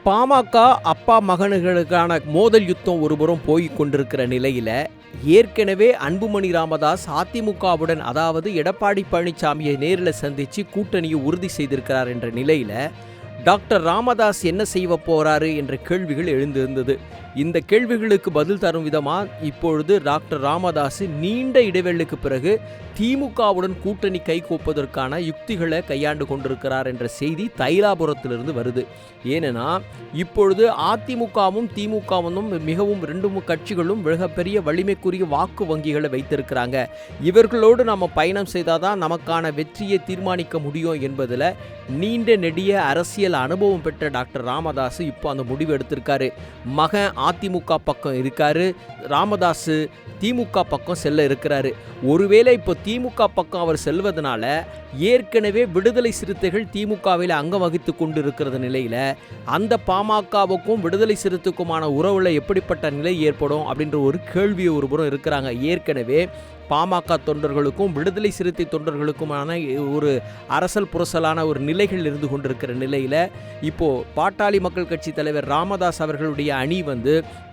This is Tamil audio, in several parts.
பாமக அப்பா மகன்களுக்கான மோதல் யுத்தம் ஒருபுறம் போய்க் கொண்டிருக்கிற நிலையில ஏற்கனவே அன்புமணி ராமதாஸ் அதிமுகவுடன் அதாவது எடப்பாடி பழனிசாமியை நேரில் சந்திச்சு கூட்டணியை உறுதி செய்திருக்கிறார் என்ற நிலையில டாக்டர் ராமதாஸ் என்ன செய்ய போறாரு என்ற கேள்விகள் எழுந்திருந்தது. இந்த கேள்விகளுக்கு பதில் தரும் விதமா இப்பொழுது டாக்டர் ராமதாஸ் நீண்ட இடைவெளிக்கு பிறகு திமுகவுடன் கூட்டணி கைகோப்பதற்கான யுக்திகளை கையாண்டு கொண்டிருக்கிறார் என்ற செய்தி தைலாபுரத்திலிருந்து வருது. ஏனெனா இப்பொழுது அதிமுகவும் திமுகவும் மிகவும் ரெண்டு கட்சிகளும் மிகப்பெரிய வலிமைக்குரிய வாக்கு வங்கிகளை வைத்திருக்கிறாங்க. இவர்களோடு நம்ம பயணம் செய்தாதான் நமக்கான வெற்றியை தீர்மானிக்க முடியும் என்பதில் நீண்ட நெடிய அரசியல் அனுபவம் பெற்ற டாக்டர் ராமதாஸ் இப்போ அந்த முடிவு எடுத்திருக்காரு. மகன் அதிமுக பக்கம் இருக்காரு, ராமதாஸ் திமுக பக்கம் செல்ல இருக்கிறாரு. ஒருவேளை இப்போ திமுக பக்கம் அவர் செல்வதனால ஏற்கனவே விடுதலை சிறுத்தைகள் திமுகவில் அங்கம் வகித்து கொண்டு இருக்கிற நிலையில அந்த பாமகவுக்கும் விடுதலை சிறுத்தைக்குமான உறவுல எப்படிப்பட்ட நிலை ஏற்படும் அப்படின்ற ஒரு கேள்வி ஒருபுறம் இருக்கிறாங்க. ஏற்கனவே பாமக தொண்டர்களுக்கும் விடுதலை சிறுத்தை தொண்டர்களுக்குமான ஒரு அரசல் புரசலான ஒரு நிலைகள் இருந்து கொண்டிருக்கிற நிலையில இப்போ பாட்டாளி மக்கள் கட்சி தலைவர் ராமதாஸ் அவர்களுடைய அணி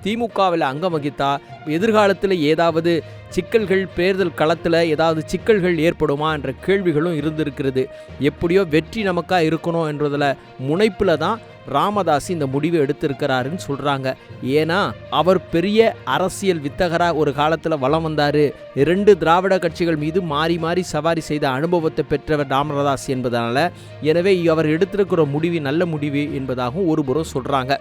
திமுகவில் அங்கம் வகித்தா எதிர்காலத்தில் ஏதாவது சிக்கல்கள் தேர்தல் களத்தில் ஏதாவது சிக்கல்கள் ஏற்படுமா என்ற கேள்விகளும் இருந்திருக்கிறது. எப்படியோ வெற்றி நமக்கா இருக்கணும் என்றதில் முனைப்பில் தான் ராமதாஸ் இந்த முடிவை எடுத்திருக்கிறாருன்னு சொல்கிறாங்க. ஏன்னா அவர் பெரிய அரசியல் வித்தகராக ஒரு காலத்தில் வலம் வந்தார். 2 திராவிட கட்சிகள் மீது மாறி மாறி சவாரி செய்த அனுபவத்தை பெற்றவர் ராமதாஸ் என்பதனால எனவே அவர் எடுத்திருக்கிற முடிவு நல்ல முடிவு என்பதாகவும் ஒருபுறம் சொல்கிறாங்க.